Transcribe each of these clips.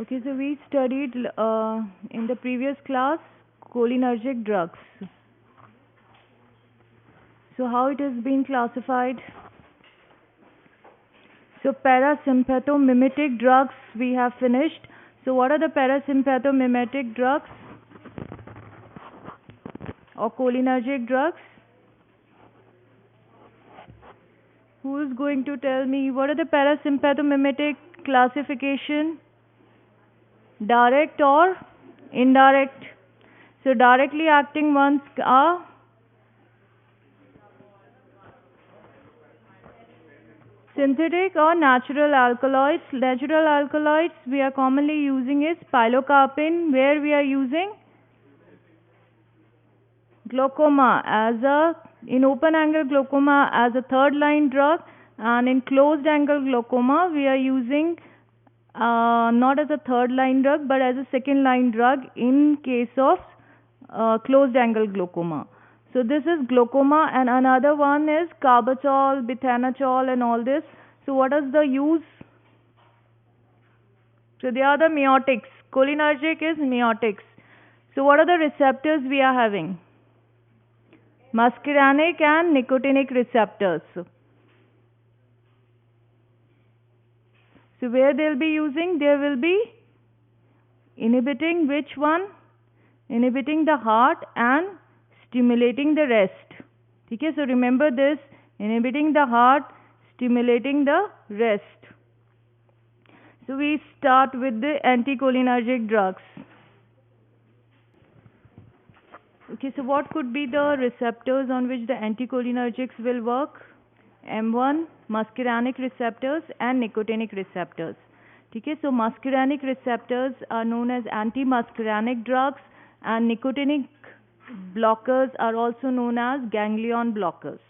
Okay, so we studied in the previous class cholinergic drugs. So how it has been classified? So parasympathomimetic drugs we have finished. So what are the parasympathomimetic drugs or cholinergic drugs? Who is going to tell me what are the parasympathomimetic classification? Direct or indirect? So directly acting ones are synthetic or natural alkaloids. Natural alkaloids we are commonly using is pilocarpine, where we are using glaucoma as a in open angle glaucoma as a third line drug, and in closed angle glaucoma we are using not as a third line drug but as a second line drug in case of closed angle glaucoma. So this is glaucoma, and another one is carbachol, bethanachol, and all this. So what is the use? So they are the miotics. Cholinergic is miotics. So what are the receptors we are having? Muscarinic and nicotinic receptors. So where they'll be using? There will be inhibiting which one? Inhibiting the heart and stimulating the rest. Okay, so remember this: inhibiting the heart, stimulating the rest. So we start with the anticholinergic drugs. Okay, so what could be the receptors on which the anticholinergics will work? M1, muscarinic receptors, and nicotinic receptors. Okay, so muscarinic receptors are known as anti-muscarinic drugs, and nicotinic blockers are also known as ganglion blockers,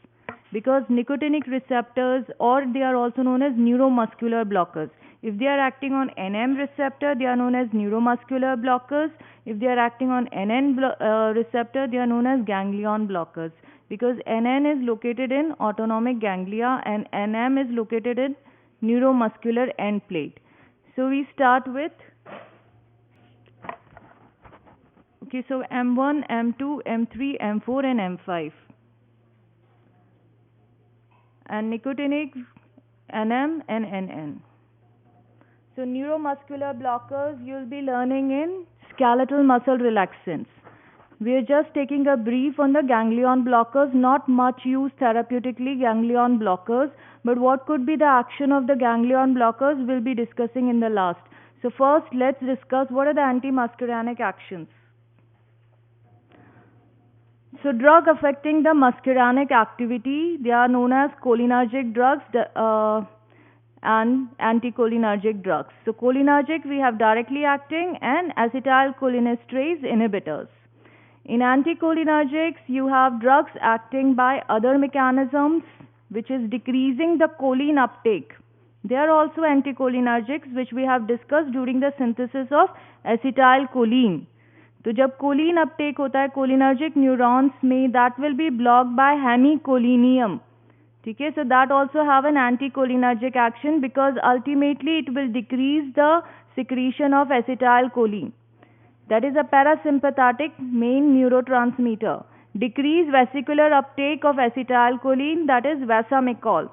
because nicotinic receptors, or they are also known as neuromuscular blockers. If they are acting on NM receptor, they are known as neuromuscular blockers. If they are acting on NN receptor, they are known as ganglion blockers, because NN is located in autonomic ganglia and NM is located in neuromuscular end plate. So we start with, okay, so M1, M2, M3, M4 and M5. And nicotinic, NM and NN. So neuromuscular blockers you'll be learning in skeletal muscle relaxants. We are just taking a brief on the ganglion blockers, not much used therapeutically ganglion blockers, but what could be the action of the ganglion blockers we'll be discussing in the last. So first let's discuss what are the anti-muscarinic actions. So drug affecting the muscarinic activity, they are known as cholinergic drugs and anticholinergic drugs. So cholinergic we have directly acting and acetylcholinesterase inhibitors. In anticholinergics you have drugs acting by other mechanisms, which is decreasing the choline uptake. They are also anticholinergics, which we have discussed during the synthesis of acetylcholine. तो जब Colin uptake होता है cholinergic neurons में, that will be blocked by hemicholinium. ठीक है, so that also have an anticholinergic action, because ultimately it will decrease the secretion of acetylcholine. That is a parasympathetic main neurotransmitter. Decrease vesicular uptake of acetylcholine, that is vasamicol,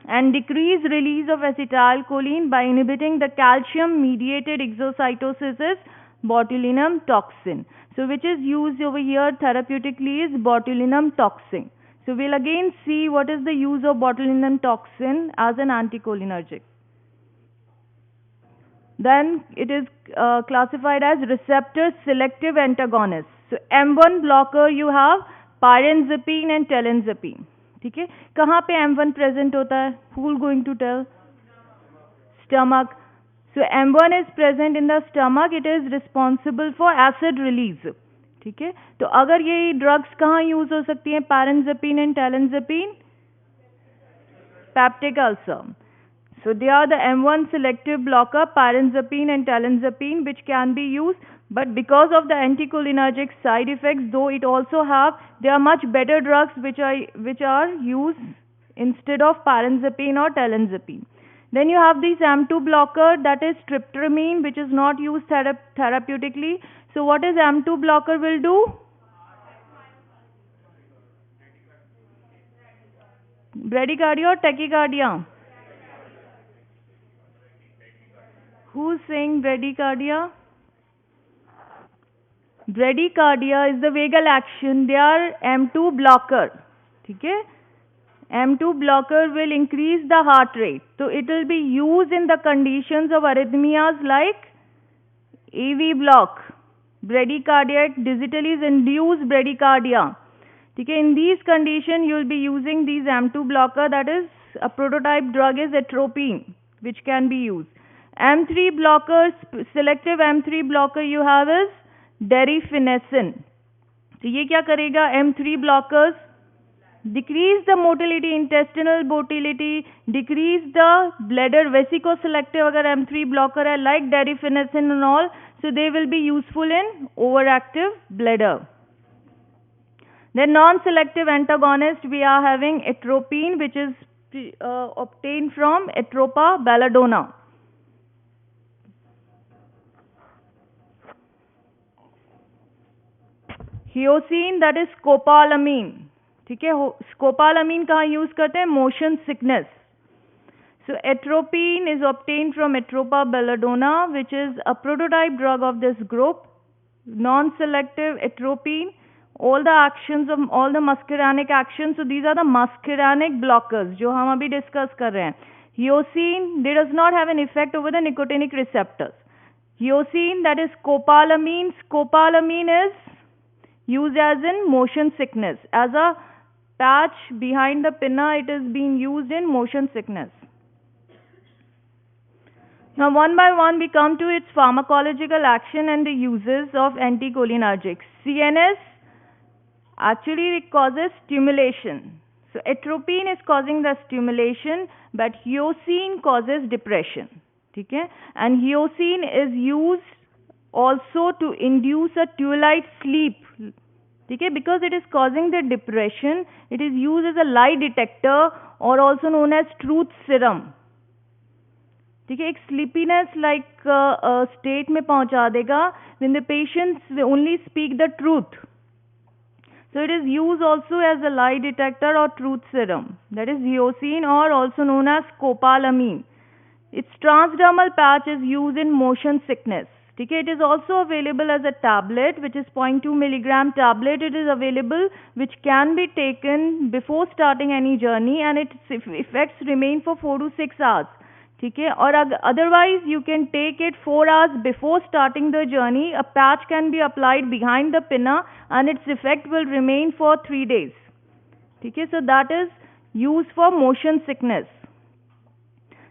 and decrease release of acetylcholine by inhibiting the calcium mediated exocytosis is botulinum toxin. So which is used over here therapeutically is botulinum toxin. So we'll again see what is the use of botulinum toxin as an anticholinergic. Then it is classified as receptor selective antagonist. So M1 blocker you have pyrenzapine and telanzapine. ठीक है, कहाँ पे M1 present होता है? Who will going to tell? Stomach. So M1 is present in the stomach. It is responsible for acid release. ठीक है, तो अगर ये ड्रग्स कहाँ यूज हो सकती हैं? Pirenzepine and telenzepine, peptic ulcer. So they are the M1 selective blocker, pyrenzapine and talanzapine, which can be used, but because of the anticholinergic side effects, though it also have, they are much better drugs which are used instead of pyrenzapine or talanzapine. Then you have this M2 blocker, that is tryptamine, which is not used therapeutically. So what is M2 blocker will do? Bradycardia or tachycardia? Who's saying bradycardia? Bradycardia is the vagal action. They are M2 blocker. Okay? M2 blocker will increase the heart rate. So it will be used in the conditions of arrhythmias like AV block, bradycardic digitally induced bradycardia. Okay? In these conditions, you will be using these M2 blocker. That is a prototype drug is atropine, which can be used. M3 blockers, selective M3 blocker you have is derifenacin. तो ये क्या करेगा? M3 blockers decrease the motility, intestinal motility, decrease the bladder vesicoselective अगर M3 blocker है like derifenacin and all, so they will be useful in overactive bladder. Then non-selective antagonist we are having atropine, which is obtained from Atropa belladonna. Hyoscine, that is scopolamine. ठीक है, स्कोपालामीन कहाँ use करते हैं? Motion sickness. So atropine is obtained from Atropa belladonna, which is a prototype drug of this group. Non-selective atropine, all the actions of all the muscarinic actions. So these are the muscarinic blockers जो हम अभी discuss कर रहे हैं. Hyoscine, they does not have an effect over the nicotinic receptors. Hyoscine, that is scopolamine. Scopolamine is used as in motion sickness. As a patch behind the pinna, it is being used in motion sickness. Now one by one we come to its pharmacological action and the uses of anticholinergics. CNS, actually it causes stimulation. So atropine is causing the stimulation, but hyoscine causes depression. Okay? And hyoscine is used also to induce a twilight sleep. Okay? Because it is causing the depression, it is used as a lie detector or also known as truth serum. ठीक है, एक sleepiness like state में पहुंचा देगा when the patients only speak the truth. So it is used also as a lie detector or truth serum. That is hyoscine or also known as scopolamine. Its transdermal patch is used in motion sickness. ठीक है, it is also available as a tablet, which is 0.2 milligram tablet. It is available, which can be taken before starting any journey, and its effects remain for 4 to 6 hours. ठीक है, और otherwise you can take it 4 hours before starting the journey. A patch can be applied behind the pinna and its effect will remain for 3 days. ठीक है, so that is used for motion sickness.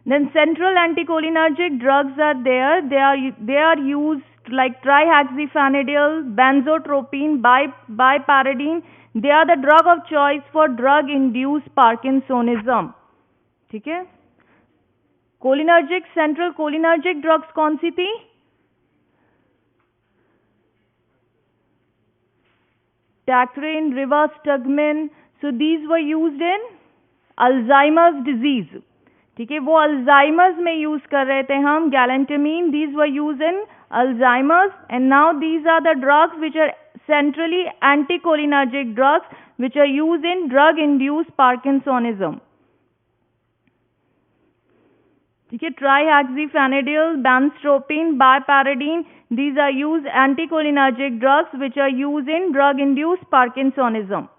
Then central anticholinergic drugs are there. They are used like trihexyphenidyl, benzotropine, biparidine. They are the drug of choice for drug-induced Parkinsonism. ठीक है. Cholinergic, central cholinergic drugs कौन सी थी? Tacrine, rivastigmine. So these were used in Alzheimer's disease. ठीक है, वो Alzheimer's में use कर रहे थे हम. Galantamine, these were use in Alzheimer's, and now these are the drugs which are centrally anticholinergic drugs which are used in drug induced Parkinsonism. ठीक है, trihexyphenidyl, benztropine, biparidine, these are used anticholinergic drugs which are used in drug induced Parkinsonism.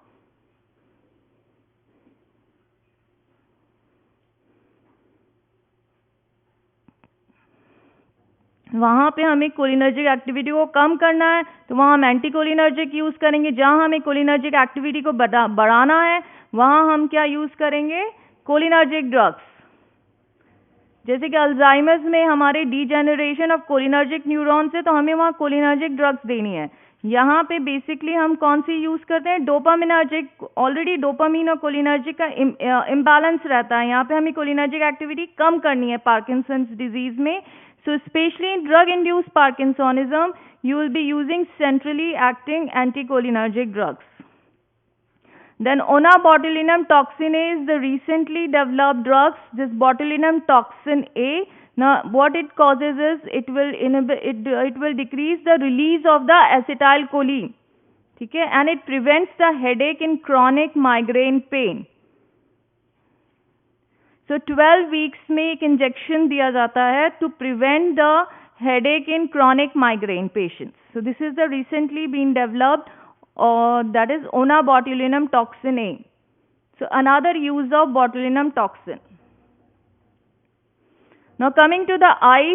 वहाँ पे हमें cholinergic activity को कम करना है तो वहाँ हम एंटीकोलिनर्जिक यूज करेंगे. जहाँ हमें कोलिनर्जिक एक्टिविटी को बढ़ाना है वहाँ हम क्या यूज करेंगे? Cholinergic drugs. जैसे कि अल्जाइमर्स में हमारे डीजेनरेशन ऑफ कोलिनर्जिक न्यूरॉन्स है तो हमें वहाँ कोलिनर्जिक ड्रग्स देनी है. यहाँ पे बेसिकली हम कौन सी यूज करते हैं? डोपामिनर्जिक. ऑलरेडी डोपामीन और कोलिनर्जिक का इम्बैलेंस रहता है. यहाँ पे हमें कोलिनर्जिक एक्टिविटी कम करनी है पार्किंसंस डिजीज में. So especially in drug-induced Parkinsonism, you will be using centrally acting anticholinergic drugs. Then onabotulinum toxin A is the recently developed drugs. This botulinum toxin A, now what it causes is it will decrease the release of the acetylcholine. ठीक है, and it prevents the headache in chronic migraine pain. So 12 weeks में एक injection दिया जाता है to prevent the headache in chronic migraine patients. So this is the recently been developed, that is onabotulinum toxin A. So another use of botulinum toxin. Now coming to the eye.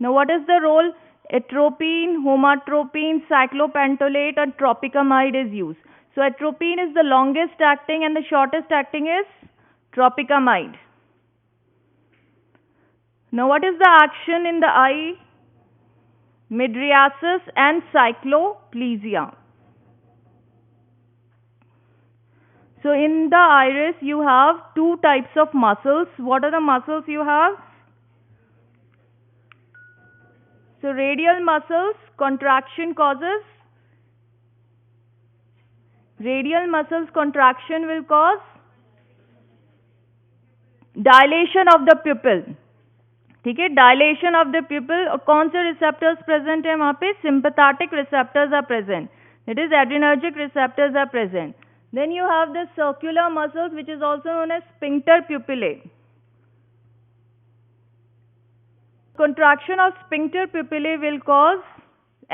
Now what is the role? Atropine, homatropine, cyclopentolate and tropicamide is used. So atropine is the longest acting and the shortest acting is tropicamide. Now what is the action in the eye? Mydriasis and cycloplegia. So in the iris you have two types of muscles. What are the muscles you have? So radial muscles, contraction causes. Radial muscles contraction will cause dilation of the pupil. ठीक है, dilation of the pupil. और कौन से receptors present है वहां पे? Sympathetic receptors are present, that is adrenergic receptors are present. Then you have the circular muscles which is also known as sphincter pupillae. Contraction of sphincter pupillae will cause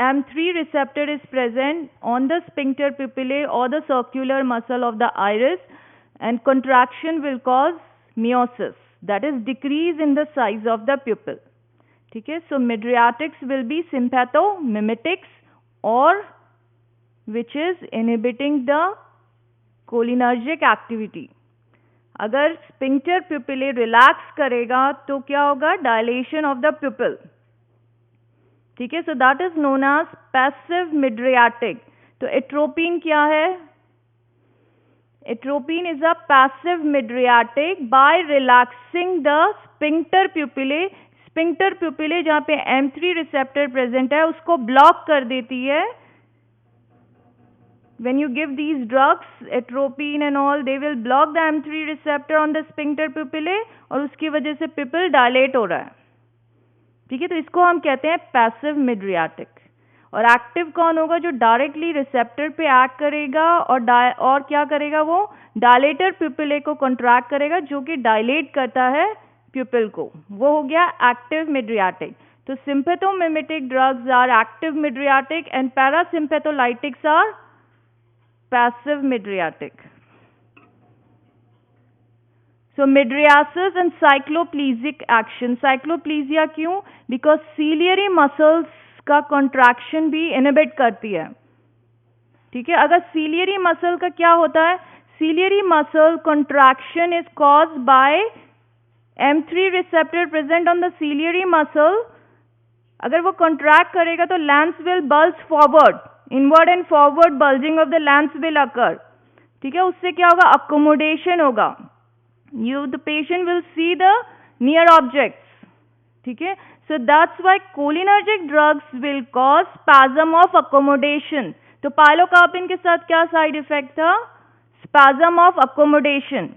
M3 receptor is present on the sphincter pupillae or the circular muscle of the iris, and contraction will cause meiosis, that is decrease in the size of the pupil. ठीक है, so mydriatics will be sympathomimetics or which is inhibiting the cholinergic activity. अगर sphincter pupillae relax करेगा तो क्या होगा? Dilatation of the pupil. ठीक है, so that is known as passive mydriatic. तो एट्रोपिन क्या है? Atropine is a passive mydriatic by relaxing the sphincter pupillae. Sphincter pupillae जहां पे M3 रिसेप्टर प्रेजेंट है उसको ब्लॉक कर देती है. When you give these drugs, atropine and all, they will block the M3 receptor on the sphincter pupillae और उसकी वजह से pupil dilate हो रहा है. ठीक है, तो इसको हम कहते हैं पैसिव मिड्रियाटिक. और एक्टिव कौन होगा? जो डायरेक्टली रिसेप्टर पे एक्ट करेगा और क्या करेगा? वो डायलेटर प्यूपिले को कॉन्ट्रैक्ट करेगा जो कि डायलेट करता है प्यूपिल को. वो हो गया एक्टिव मिड्रियाटिक. तो sympathomimetic drugs are active mydriatic and parasympatholytics are passive midriatic. So mydriasis and cycloplesic action. Cycloplegia क्यों? Because ciliary muscles का contraction भी inhibit करती है. ठीक है, अगर ciliary muscle का क्या होता है? Ciliary muscle contraction is caused by M3 receptor present on the ciliary muscle. अगर वो contract करेगा तो lens will bulge forward. Inward and forward bulging of the lens will occur. ठीक है, उससे क्या होगा? अकोमोडेशन होगा. The patient will see the near objects. ठीक है, सो that's why cholinergic drugs will cause spasm of accommodation. तो पाइलोकार्पिन के साथ क्या साइड इफेक्ट था? Spasm of accommodation.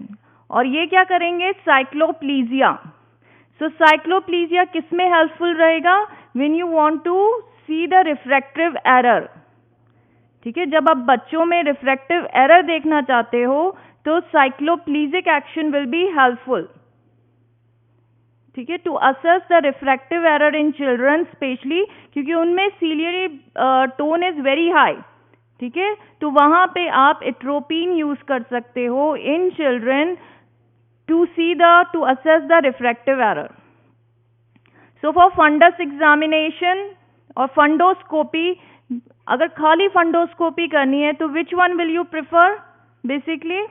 और ये क्या करेंगे? साइक्लोप्लीजिया. सो साइक्लोप्लीजिया किस में हेल्पफुल रहेगा? When you want to see the refractive error. ठीक है, जब आप बच्चों में रिफ्रैक्टिव एरर देखना चाहते हो तो cycloplegic action will be helpful. ठीक है, to assess the refractive error in children specially, क्योंकि उनमें ciliary tone is very high. ठीक है, तो वहां पे आप एट्रोपिन यूज कर सकते हो in children to assess the refractive error. So for fundus examination और फंडोस्कोपी, अगर खाली फंडोस्कोपी करनी है तो which one will you prefer? Basically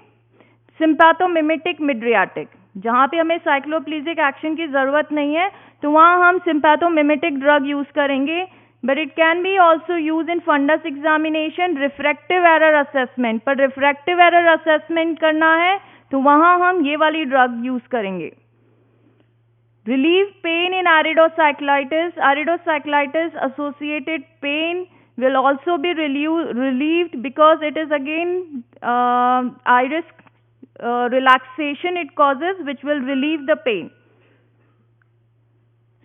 sympathomimetic mydriatic. जहां पे हमें साइक्लोप्लीजिक एक्शन की जरूरत नहीं है तो वहां हम सिंपैथोमिमेटिक ड्रग यूज करेंगे. But it can be also use in fundus examination refractive error assessment. पर रिफ्रैक्टिव एरर असेसमेंट करना है तो वहां हम ये वाली ड्रग यूज करेंगे. Relieve pain in iridocyclitis. Iridocyclitis associated pain will also be relieved because it is again iris relaxation it causes, which will relieve the pain.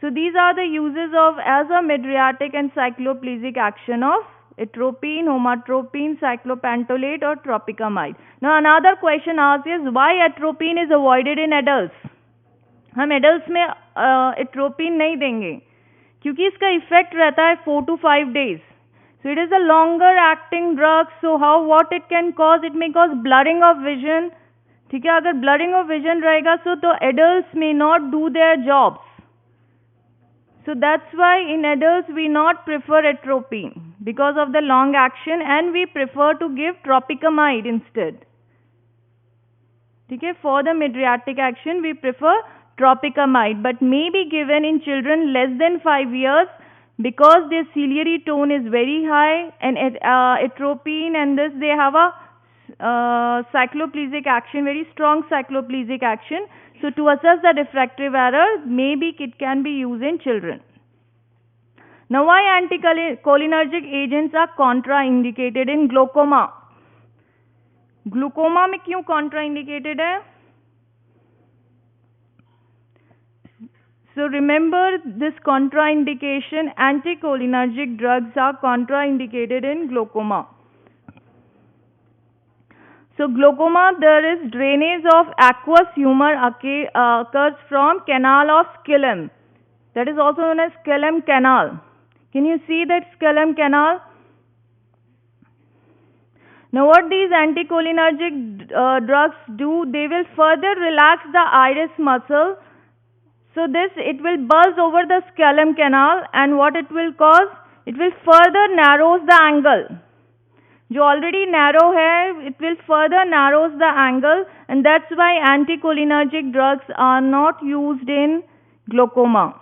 So these are the uses of as a mydriatic and cycloplegic action of atropine, homatropine, cyclopentolate or tropicamide. Now another question asked is why atropine is avoided in adults? हम adults में atropine नहीं देंगे क्योंकि इसका effect रहता है 4 to 5 days. So it is a longer acting drug. So how what it can cause? It may cause blurring of vision. ठीक है, अगर blurring of vision रहेगा तो adults may not do their jobs. So that's why in adults we not prefer atropine because of the long action, and we prefer to give tropicamide instead. Okay, for the mydriatic action we prefer tropicamide, but may be given in children less than 5 years because their ciliary tone is very high, and atropine and this they have a cycloplegic action, very strong cycloplegic action. So to assess the diffractive error, maybe it can be used in children. Now why anticholinergic agents are contraindicated in glaucoma? Glaucoma में क्यों contraindicated है? So remember this contraindication, anticholinergic drugs are contraindicated in glaucoma. So glaucoma, there is drainage of aqueous humor occurs from canal of scalum. That is also known as scalum canal. Can you see that scalum canal? Now what these anticholinergic drugs do, they will further relax the iris muscle. So this, it will buzz over the scalum canal, and what it will cause? It will further narrows the angle. जो already narrow है, it will further narrows the angle, and that's why anticholinergic drugs are not used in glaucoma.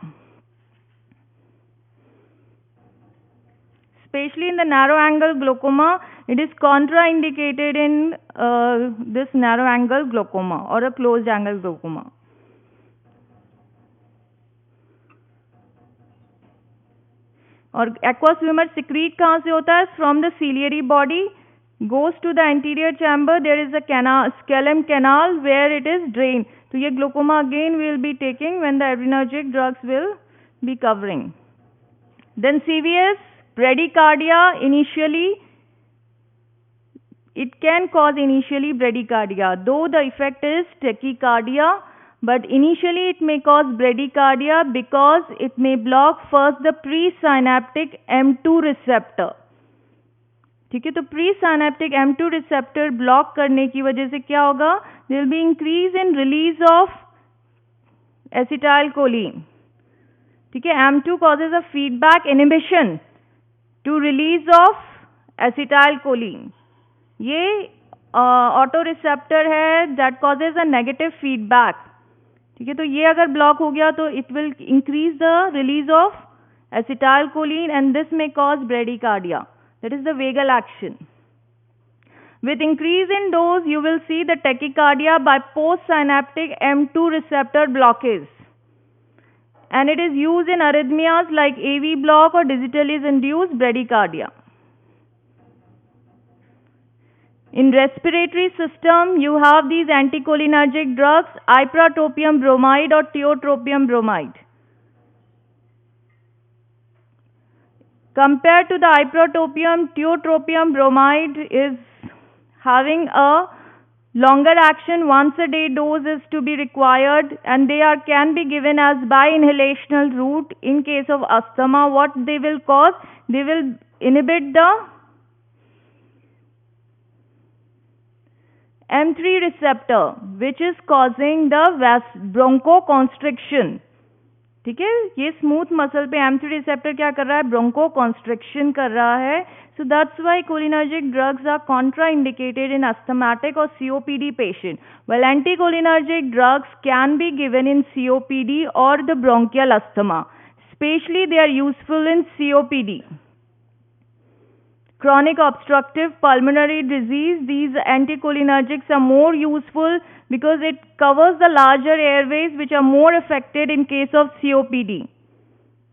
Especially in the narrow angle glaucoma, it is contraindicated in this narrow angle glaucoma or a closed angle glaucoma. और aqueous humor secrete कहाँ से होता है? From the ciliary body, goes to the anterior chamber. There is a canal, scalum canal, where it is drained. So ये glaucoma again we will be taking when the adrenergic drugs will be covering. Then CVS, bradycardia. Initially, it can cause initially bradycardia, though the effect is tachycardia. But initially it may cause bradycardia because it may block first the presynaptic M2 receptor. ठीक है, तो presynaptic M2 receptor block करने की वजह से क्या होगा? There will be increase in release of acetylcholine. ठीक है, M2 causes a feedback inhibition to release of acetylcholine. ये ऑटो रिसेप्टर है that causes a negative feedback. ठीक है, तो ये अगर ब्लॉक हो गया तो it will increase the release of acetylcholine, and this may cause bradycardia. That is the vagal action. With increase in dose, you will see the tachycardia by postsynaptic M2 receptor blockage, and it is used in arrhythmias like AV block or digitally induced bradycardia. In respiratory system, you have these anticholinergic drugs, ipratropium bromide or tiotropium bromide. Compared to the ipratropium, tiotropium bromide is having a longer action. Once a day dose is to be required, and they can be given as by inhalational route. In case of asthma, what they will cause? They will inhibit the M3 receptor, which is causing the bronchoconstriction. ठीक है, ये smooth muscle पे M3 receptor क्या कर रहा है? ब्रोंकोकॉन्स्ट्रिक्शन कर रहा है. So that's why cholinergic drugs are contraindicated in asthmatic or COPD patient. While anticholinergic drugs can be given in COPD or the bronchial asthma. Especially they are useful in COPD. Chronic obstructive pulmonary disease, these anticholinergics are more useful because it covers the larger airways which are more affected in case of COPD.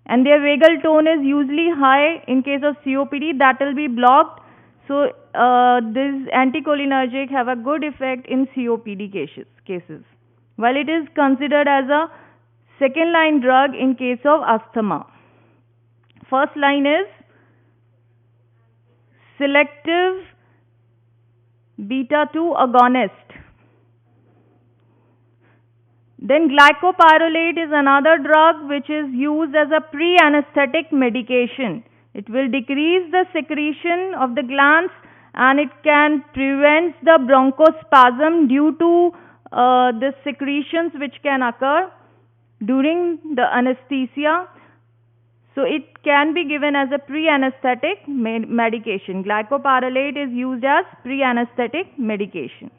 and their vagal tone is usually high. In case of COPD, that will be blocked. So this anticholinergic have a good effect in COPD cases, while it is considered as a second line drug in case of asthma. First line is selective beta 2 agonist. Then glycopyrrolate is another drug which is used as a pre-anesthetic medication. It will decrease the secretion of the glands and it can prevent the bronchospasm due to the secretions which can occur during the anesthesia. So it can be given as a pre-anesthetic medication. Glycopyrrolate is used as pre-anesthetic medication.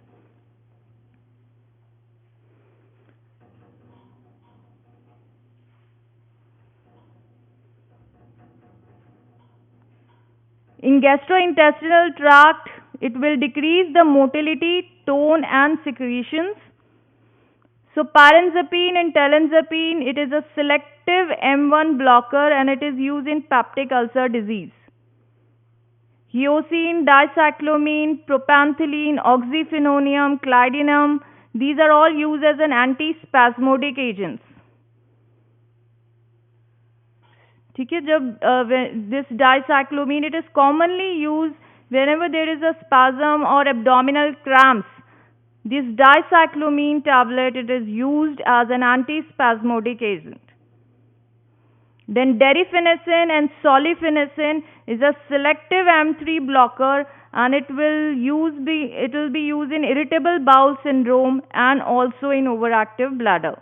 In gastrointestinal tract, it will decrease the motility, tone and secretions. So pyranzapine and telanzapine, it is a selective M1 blocker and it is used in peptic ulcer disease. Hyoscine, dicyclomine, propanthyline, oxyphenonium, clydinum, these are all used as an antispasmodic agents. ठीक है, जब this dicyclomine, it is commonly used whenever there is a spasm or abdominal cramps. This dicyclomine tablet, it is used as an antispasmodic agent. Then derifenacin and solifenacin is a selective M3 blocker and it will be used in irritable bowel syndrome and also in overactive bladder.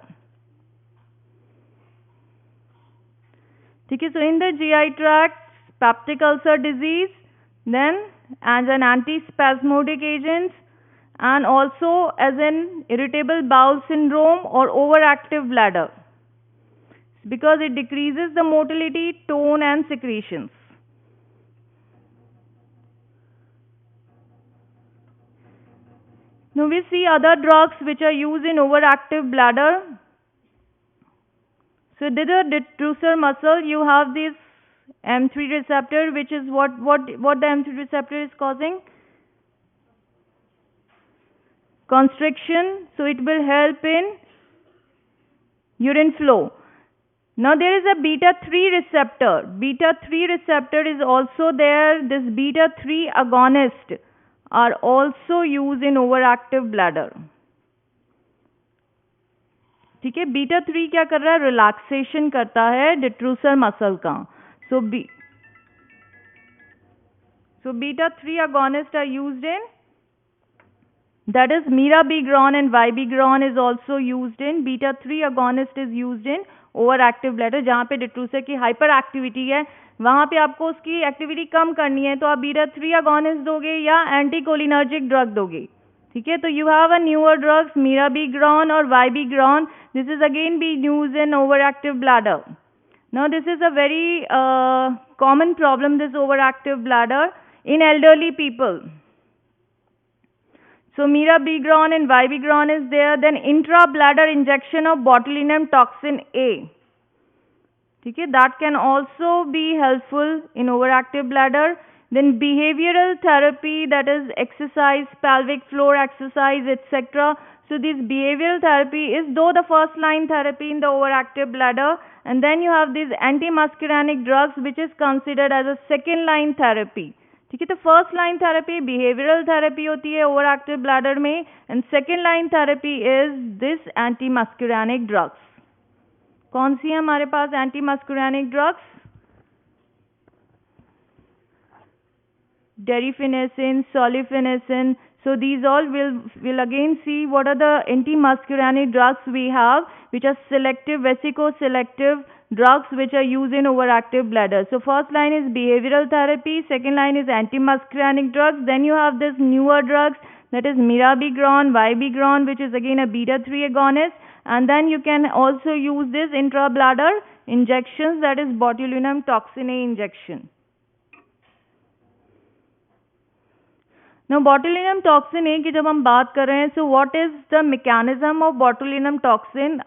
So in the GI tract, peptic ulcer disease, then as an antispasmodic agent and also as an irritable bowel syndrome or overactive bladder, because it decreases the motility, tone and secretions. Now we see other drugs which are used in overactive bladder. So did the detrusor muscle, you have this M3 receptor, which is what the M3 receptor is causing? Constriction. So it will help in urine flow. Now there is a beta 3 receptor. Beta 3 receptor is also there. This beta 3 agonist are also used in overactive bladder. ठीक है, beta 3 क्या कर रहा है? Relaxation करता है डिट्रूसर muscle का. So beta 3 agonists are used in, that is mirabegron and vibegron is also used in. Beta 3 agonist is used in overactive bladder, जहाँ पे डिट्रूसर की हाइपर एक्टिविटी है, वहाँ पे आपको उसकी एक्टिविटी कम करनी है तो आप बीटा 3 agonist दोगे या एंटीकोलिनर्जिक ड्रग दोगे. ठीक है, तो you have a newer drugs mirabegron or vibegron. This is again being used in overactive bladder. Now this is a very common problem, this overactive bladder in elderly people. So mirabegron and vibegron is there. Then intra-bladder injection of botulinum toxin A. ठीक है, that can also be helpful in overactive bladder. Then behavioral therapy, that is exercise, pelvic floor exercise, etc. So this behavioral therapy is though the first line therapy in the overactive bladder, and then you have these antimuscarinic drugs which is considered as a second line therapy. ठीक है, तो first line therapy behavioural therapy होती है overactive bladder में, and second line therapy is this antimuscarinic drugs. कौन सी है हमारे पास antimuscarinic drugs? Derifenacin, solifenacin. So these all will again see what are the antimuscarinic drugs we have, which are selective, vesico-selective drugs which are used in overactive bladder. So first line is behavioral therapy, second line is antimuscarinic drugs. Then you have this newer drugs, that is mirabegron, vibegron, which is again a beta 3 agonist, and then you can also use this intra-bladder injections, that is botulinum toxin A injection. Now botulinum toxin A की जब हम बात कर रहे हैं, so what is the mechanism of botulinum toxin?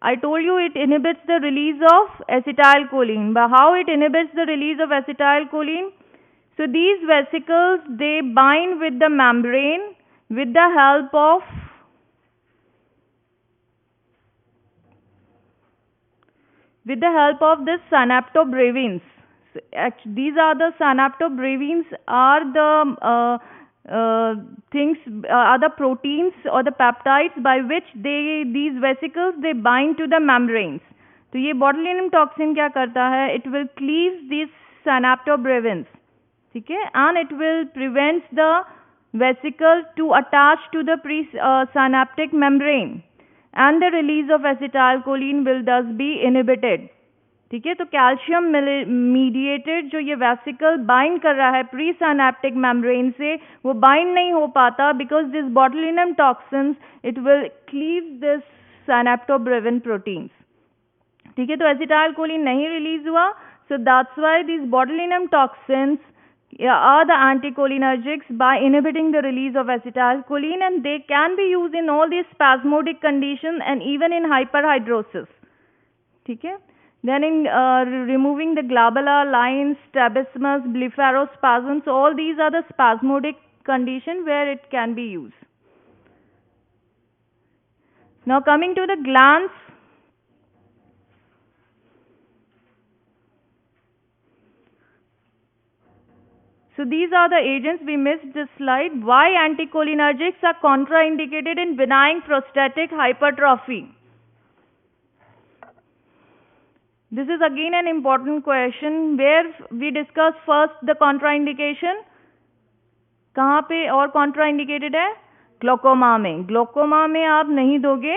I told you it inhibits the release of acetylcholine. But how it inhibits the release of acetylcholine? So these vesicles, they bind with the membrane with the help of this synaptobrevins. So these are the synaptobrevins are the things are the proteins or the peptides by which these vesicles they bind to the membranes. तो ये botulinum toxin क्या करता है? It will cleave these synaptobrevins, ठीक है, and it will prevent the vesicle to attach to the presynaptic membrane, and the release of acetylcholine will thus be inhibited. ठीक है, तो कैल्शियम मीडिएटेड जो ये वेसिकल बाइंड कर रहा है प्री साइनेप्टिक मेम्ब्रेन से, वो बाइंड नहीं हो पाता because this botulinum toxins it will cleave this synaptobrevin proteins. ठीक है, तो एसिटाइलकोलिन नहीं रिलीज हुआ, so that's why this botulinum toxins are the anticholinergics by inhibiting the release of acetylcholine, and they can be used in all these spasmodic conditions and even in hyperhidrosis. ठीक है, then in removing the glabella, lines, strabismus, blepharospasms, all these are the spasmodic condition where it can be used. Now coming to the glands, so these are the agents. We missed this slide. Why anticholinergics are contraindicated in benign prostatic hypertrophy? This is again an important question where we discuss first the contraindication. कहाँ पे और contraindicated है? Glaucoma में. Glaucoma में आप नहीं दोगे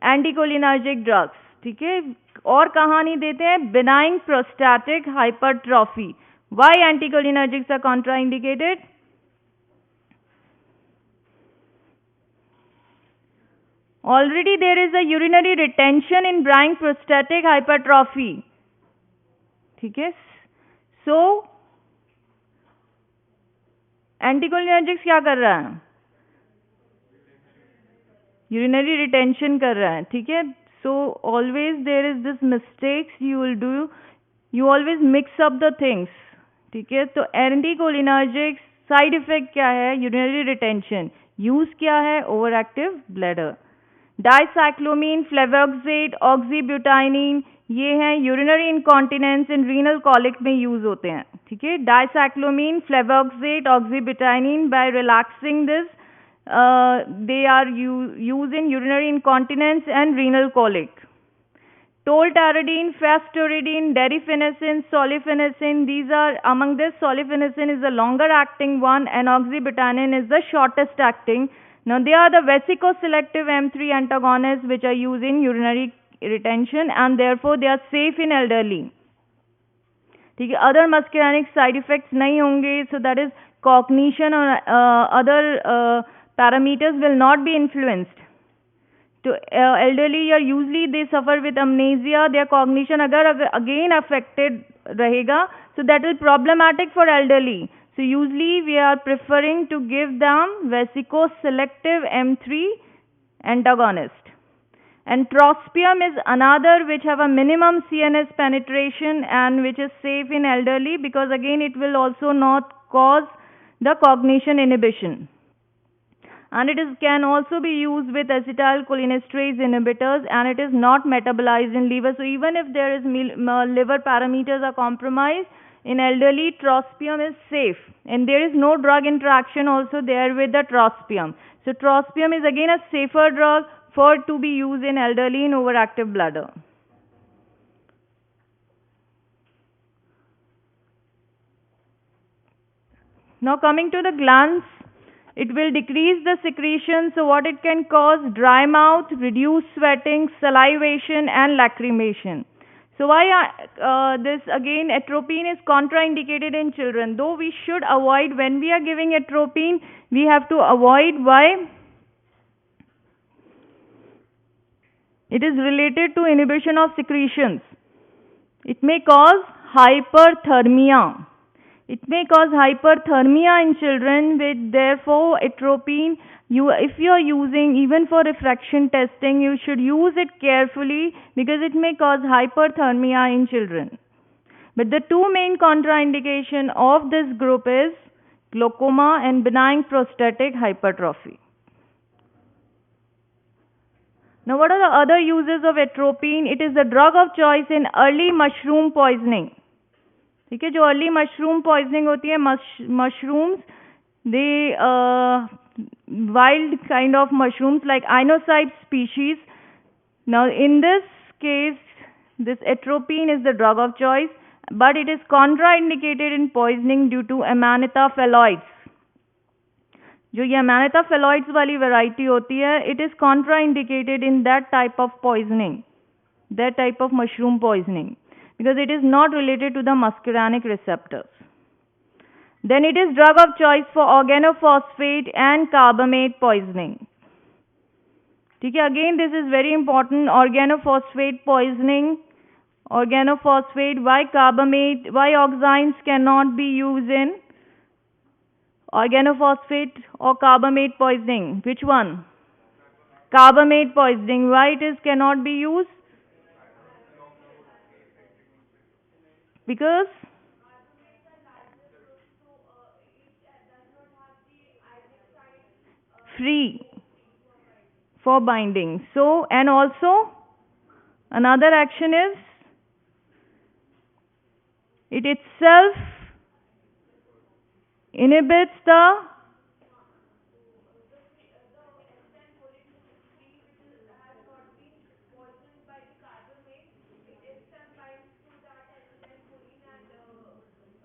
anticholinergic drugs. ठीक है, और कहाँ नहीं देते हैं? benign prostatic hypertrophy. Why anticholinergics are contraindicated? Already there is a urinary retention in benign prostatic hypertrophy. ठीक है, so anticholinergics क्या कर रहा है? Urinary retention कर रहा है. ठीक है, so always there is this mistakes you will do. You always mix up the things. ठीक है, तो एंटीकोलिनर्जिक्स साइड इफेक्ट क्या है? Urinary retention. यूज क्या है? Over active bladder. Dicyclomine, flavoxate, oxybutynin, ये हैं urinary incontinence in renal colic में यूज होते हैं. ठीक है, dicyclomine, flavoxate, oxybutynin, by relaxing this they are used in urinary incontinence and renal colic. Tolterodine, fastoridine, derifenacin, solifenacin, these are among this. Solifenacin is the longer acting one and oxybutynin is the shortest acting. Now they are the vesicoselective M3 antagonists which are used in urinary retention and therefore they are safe in elderly. ठीक है, other muscarinic side effects नहीं होंगे, so that is cognition or other parameters will not be influenced. To elderly or usually they suffer with amnesia, their cognition agar again affected rahega, so that is problematic for elderly. So usually we are preferring to give them vesicoselective M3 antagonist. And trospium is another which have a minimum CNS penetration and which is safe in elderly because again it will also not cause the cognition inhibition. And it can also be used with acetylcholinesterase inhibitors and it is not metabolized in liver. So even if there is liver parameters are compromised, in elderly trospium is safe and there is no drug interaction also there with the trospium. So trospium is again a safer drug for to be used in elderly in overactive bladder. Now coming to the glands, it will decrease the secretion, so what it can cause? Dry mouth, reduced sweating, salivation and lacrimation. So why this again atropine is contraindicated in children, though we should avoid when we are giving atropine, we have to avoid. Why? It is related to inhibition of secretions. It may cause hyperthermia. It may cause hyperthermia in children, with therefore atropine if you are using even for refraction testing, you should use it carefully because it may cause hyperthermia in children. But the two main contraindication of this group is glaucoma and benign prostatic hypertrophy. Now, what are the other uses of atropine? It is the drug of choice in early mushroom poisoning. ठीक है, जो early mushroom poisoning होती है, mushrooms they wild kind of mushrooms like inocybe species. Now in this case, this atropine is the drug of choice, but it is contraindicated in poisoning due to Amanita phalloides. जो ये Amanita phalloides वाली variety होती है, it is contraindicated in that type of poisoning, that type of mushroom poisoning, because it is not related to the muscarinic receptors. Then it is drug of choice for organophosphate and carbamate poisoning. ठीक है, again this is very important. Organophosphate poisoning, organophosphate, why carbamate, why oxines cannot be used in organophosphate or carbamate poisoning? Which one? Carbamate poisoning. Why it is cannot be used? Because free for binding. So, and also another action is it itself inhibits the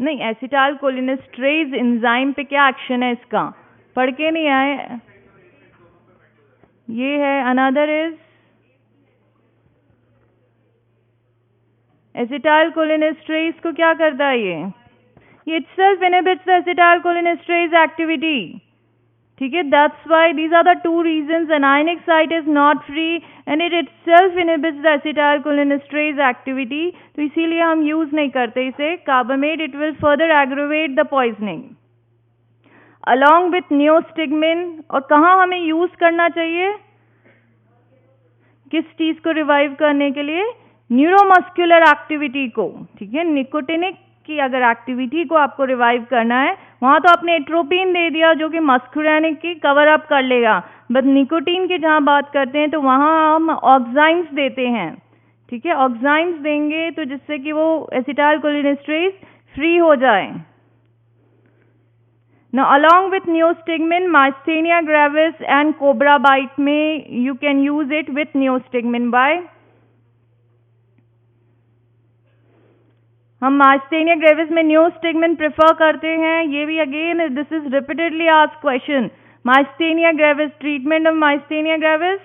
नहीं, acetyl cholinesterase enzyme पे क्या action है इसका? पढ़ के नहीं आए? ये है अनदर इज एसिटाइल कोलिनेस्ट्रेज को क्या करता है ये itself inhibits the acetyl cholinesterase activity. ठीक है, that's why these are the two reasons. Anionic site is not free and it itself inhibits the acetyl cholinesterase activity. तो इसीलिए हम यूज नहीं करते इसे. Carbamate, it will further aggravate the poisoning along with neostigmine. और कहाँ हमें use करना चाहिए, किस चीज को रिवाइव करने के लिए? न्यूरोमस्कुलर एक्टिविटी को. ठीक है, निकोटिनिक की अगर एक्टिविटी को आपको रिवाइव करना है, वहां तो आपने एट्रोपिन दे दिया जो कि मस्कुलिनिक की कवर अप कर लेगा, बट निकोटीन की जहां बात करते हैं तो वहां हम ऑक्साइम्स देते हैं. ठीक है, ऑक्साइम्स देंगे तो जिससे कि वो एसिटाइल कोलिनेस्ट्रेज फ्री हो जाए. Now along with neostigmin, myasthenia gravis and cobra bite में you can use it with neostigmin. by हम myasthenia gravis में neostigmin प्रेफर करते हैं. ये भी again this is repeatedly asked question. myasthenia gravis, treatment of myasthenia gravis,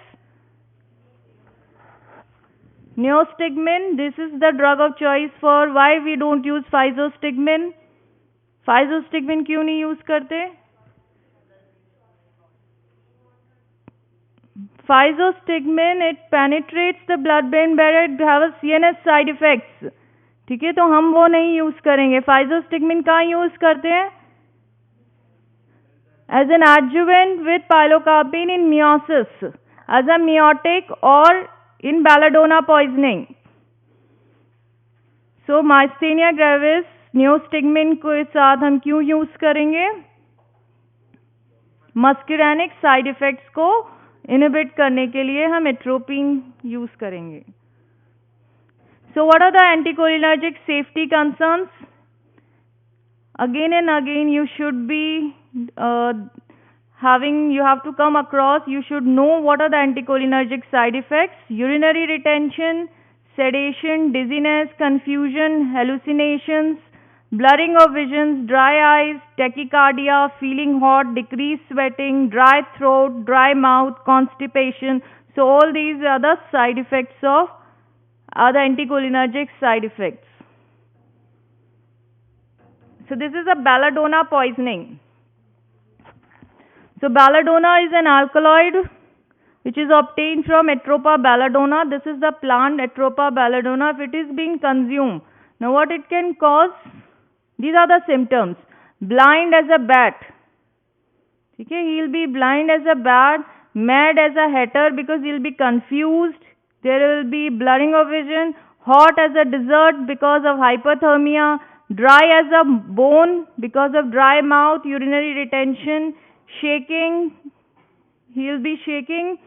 neostigmin. This is the drug of choice for why we don't use physostigmin. Physostigmine क्यों नहीं use करते? Physostigmine it penetrates the blood brain barrier, it have a CNS side effects. ठीक है, तो हम वो नहीं use करेंगे. फाइजोस्टिग्मिन कहाँ यूज करते हैं? As an adjuvant with pilocarpine in miosis, as a miotic और in belladonna poisoning. So myasthenia gravis neostigmine के साथ हम क्यों यूज करेंगे? मस्कुलिनिक साइड इफेक्ट्स को इनहिबिट करने के लिए हम एट्रोपिन यूज करेंगे. So what are the anticholinergic safety concerns? Again and again you should be you have to come across, you should know what are the anticholinergic side effects: urinary retention, sedation, dizziness, confusion, hallucinations, blurring of visions, dry eyes, tachycardia, feeling hot, decreased sweating, dry throat, dry mouth, constipation. So all these are the side effects of the anticholinergic side effects. So this is a belladonna poisoning. So belladonna is an alkaloid which is obtained from Atropa belladonna. This is the plant Atropa belladonna. If it is being consumed, now what it can cause? These are the symptoms: blind as a bat. ठीक है. He'll be blind as a bat, mad as a hatter because he'll be confused. There will be blurring of vision, hot as a desert because of hypothermia, dry as a bone because of dry mouth, urinary retention, shaking. He'll be shaking.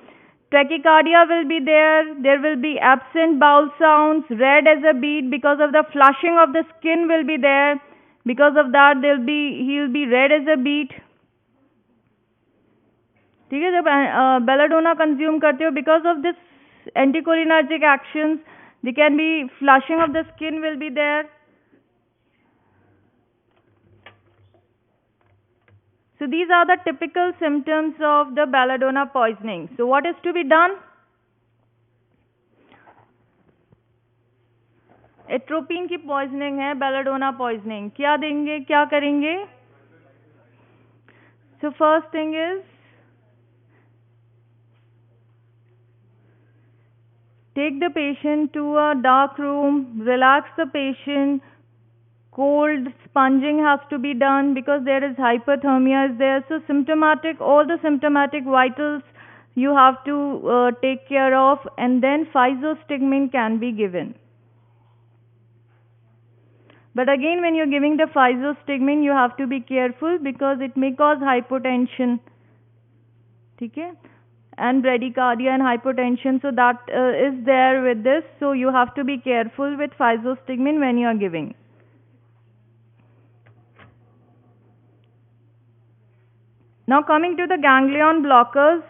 Tachycardia will be there. There will be absent bowel sounds, red as a beet because of the flushing of the skin will be there. Because of that, he'll be red as a beet. ठीक है. जब belladonna consume करते हो, because of this anticholinergic actions, they can be flushing of the skin will be there. So these are the typical symptoms of the belladonna poisoning. So what is to be done? Atropine की poisoning है, belladonna poisoning. क्या देंगे, क्या करेंगे? So first thing is, take the patient to a dark room, relax the patient. Cold sponging has to be done because there is hypothermia is there. So all the symptomatic vitals you have to take care of, and then physostigmine can be given. But again, when you're giving the physostigmine, you have to be careful because it may cause hypotension. ठीक है? And bradycardia and hypotension, so that is there with this. So you have to be careful with physostigmine when you are giving. Now coming to the ganglion blockers.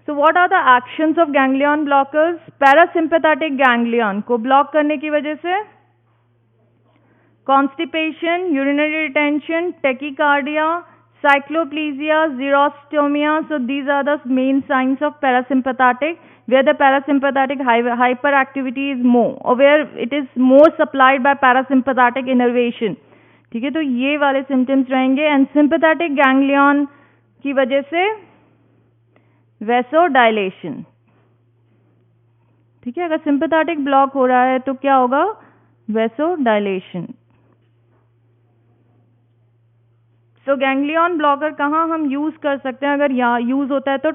So what are the actions of ganglion blockers? Parasympathetic ganglion को block करने की वजह से constipation, urinary retention, tachycardia, cycloplegia, xerostomia. So these are the main signs of parasympathetic, where the parasympathetic hyperactivity is more, or where it is more supplied by parasympathetic innervation. ठीक है. तो ये वाले symptoms रहेंगे. And sympathetic ganglion की वजह से vasodilation. ठीक है. अगर सिंपैथेटिक ब्लॉक हो रहा है तो क्या होगा? वैसोडाइलेशन. सो गैंग्लियन ब्लॉकर कहाँ हम यूज कर सकते हैं? अगर यहाँ यूज होता है तो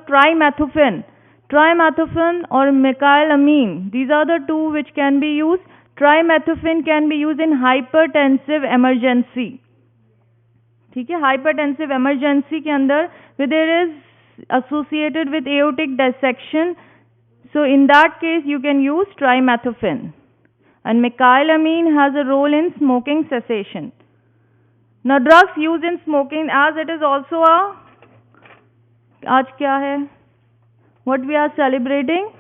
ट्राइमेथोफेन और mecamylamine, these are the two which can be use. Trimethaphan can be use in hypertensive emergency. ठीक है. हाइपरटेंसिव इमरजेंसी के अंदर there is associated with aortic dissection, so in that case you can use trimethoprim. And mekylamine has a role in smoking cessation. Now drugs used in smoking, as it is also a, आज क्या है? What we are celebrating?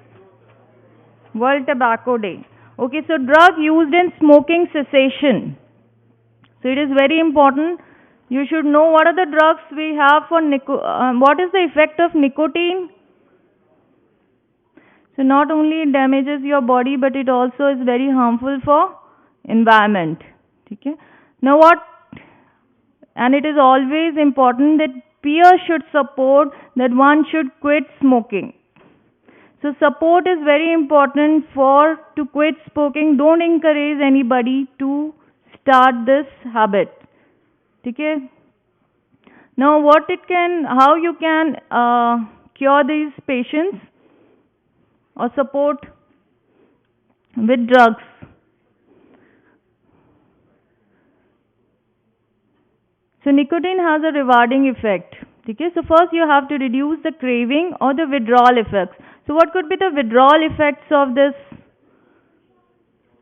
World Tobacco Day. Okay, so drug used in smoking cessation. So it is very important. You should know what are the drugs we have for what is the effect of nicotine. So not only it damages your body, but it also is very harmful for environment. Okay. Now what? And it is always important that peers should support that one should quit smoking. So support is very important to quit smoking. Don't encourage anybody to start this habit. Okay. Now how you can cure these patients or support with drugs? So nicotine has a rewarding effect. Okay. So first you have to reduce the craving or the withdrawal effects. So what could be the withdrawal effects of this?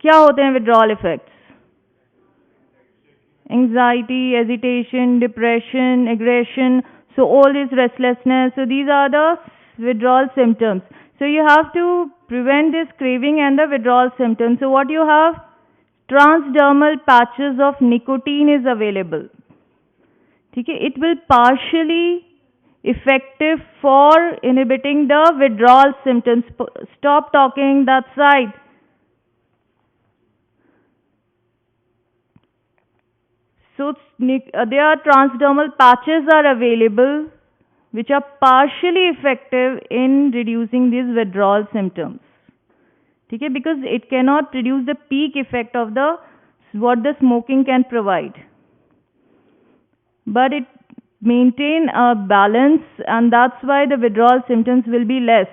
क्या होते हैं withdrawal effects? Anxiety, agitation, depression, aggression, so all this restlessness. So these are the withdrawal symptoms. So you have to prevent this craving and the withdrawal symptoms. So what you have? Transdermal patches of nicotine is available. Okay, it will partially effective for inhibiting the withdrawal symptoms. Stop talking, that side. So there are transdermal patches are available which are partially effective in reducing these withdrawal symptoms. Okay, because it cannot produce the peak effect of what the smoking can provide. But maintain a balance, and that's why the withdrawal symptoms will be less.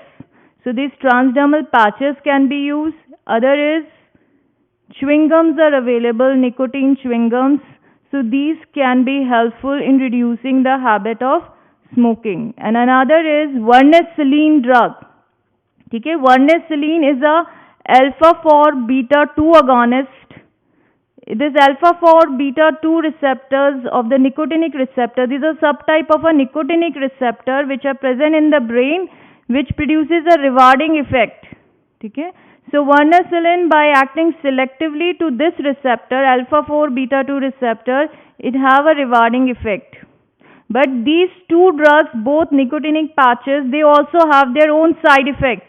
So these transdermal patches can be used. Other is chewing gums are available, nicotine chewing gums. So these can be helpful in reducing the habit of smoking. And another is vernicillin drug. Okay, vernicillin is a alpha 4 beta 2 agonist. This alpha 4 beta 2 receptors of the nicotinic receptor, these are subtype of a nicotinic receptor which are present in the brain, which produces a rewarding effect. Okay? So vernicillin, by acting selectively to this receptor, alpha 4 beta 2 receptor, it have a rewarding effect. But these two drugs, both nicotinic patches, they also have their own side effects.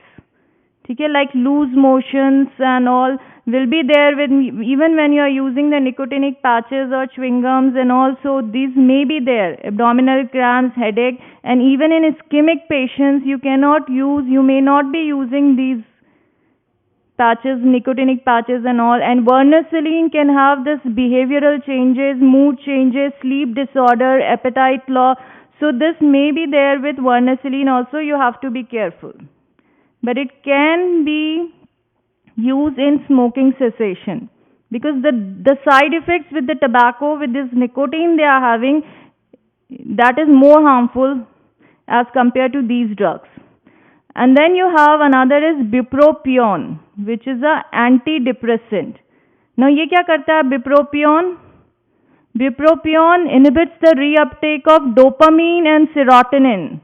Okay, like loose motions and all will be there with even when you are using the nicotinic patches or chewing gums, and also these may be there, abdominal cramps, headache, and even in ischemic patients you may not be using these patches, nicotinic patches and all. And vernicillin can have this behavioral changes, mood changes, sleep disorder, appetite loss. So this may be there with vernicillin also, you have to be careful. But it can be used in smoking cessation, because the side effects with the tobacco, with this nicotine they are having, that is more harmful as compared to these drugs. And then you have another is bupropion, which is a antidepressant. Now ये क्या करता है bupropion? Bupropion inhibits the reuptake of dopamine and serotonin.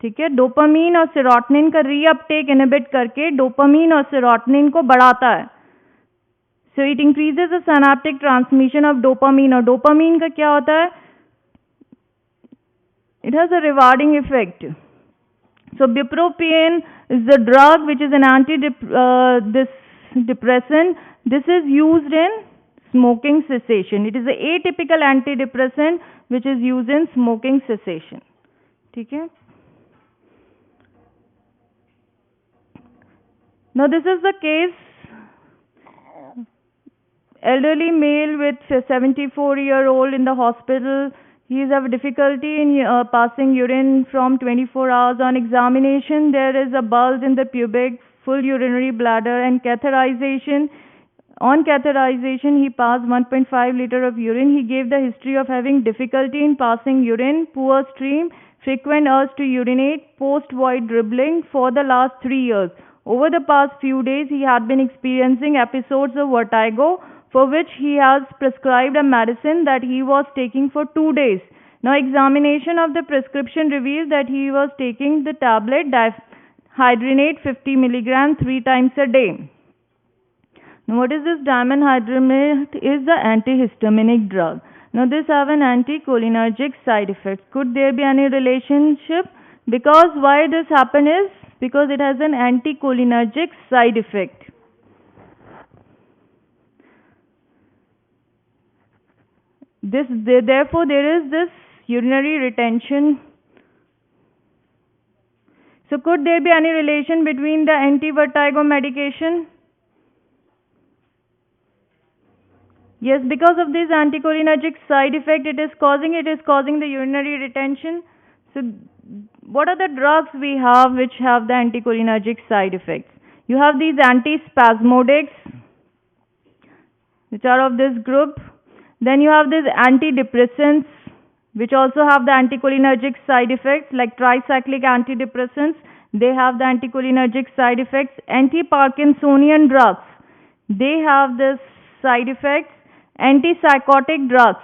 ठीक है, dopamine और serotonin का reuptake inhibit करके dopamine और सेरोटोनिन को बढ़ाता है. So it increases the synaptic transmission of dopamine. और डोपामीन का क्या होता है? It has a rewarding effect. So bupropion is the drug which is an antidepressant. This is used in smoking cessation. It is an atypical antidepressant which is used in smoking cessation. ठीक है. Now this is the case, elderly male with 74-year-old in the hospital. He is have difficulty in passing urine from 24 hours. On examination, there is a bulge in the pubic, full urinary bladder, and catheterization. On catheterization, he passed 1.5 liter of urine. He gave the history of having difficulty in passing urine, poor stream, frequent urge to urinate, post-void dribbling for the last 3 years. Over the past few days, he had been experiencing episodes of vertigo, for which he has prescribed a medicine that he was taking for 2 days. Now, examination of the prescription revealed that he was taking the tablet dihydrogenate 50 milligram 3 times a day. Now, what is this dihydrogenate? Is the antihistaminic drug. Now, this have an anticholinergic side effect. Could there be any relationship? Because why this happen is because it has an anticholinergic side effect. Therefore, there is this urinary retention. So, could there be any relation between the anti-vertigo medication? Yes, because of this anticholinergic side effect, it is causing the urinary retention. So, what are the drugs we have which have the anticholinergic side effects? You have these antispasmodics, which are of this group. Then you have these antidepressants, which also have the anticholinergic side effects, like tricyclic antidepressants. They have the anticholinergic side effects. Anti-Parkinsonian drugs, they have this side effects. Antipsychotic drugs,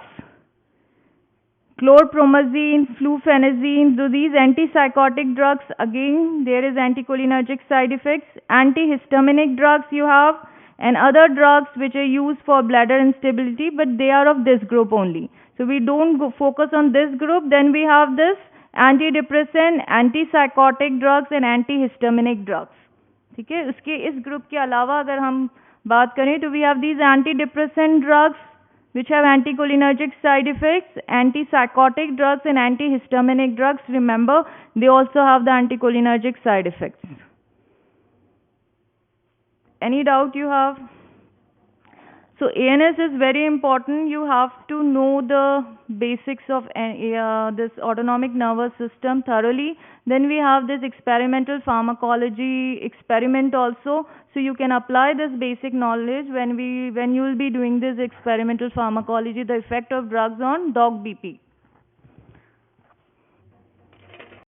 chlorpromazine, flufenazine, so these antipsychotic drugs, again there is anticholinergic side effects. Antihistaminic drugs you have, and other drugs which are used for bladder instability, but they are of this group only. So we don't focus on this group. Then we have this antidepressant, antipsychotic drugs and antihistaminic drugs. ठीक है, उसके इस group के अलावा अगर हम बात करें तो we have these antidepressant drugs which have anticholinergic side effects, antipsychotic drugs and antihistaminic drugs. Remember, they also have the anticholinergic side effects. Any doubt you have? So ANS is very important. You have to know the basics of this autonomic nervous system thoroughly. Then we have this experimental pharmacology experiment also. So you can apply this basic knowledge when you will be doing this experimental pharmacology, the effect of drugs on dog BP.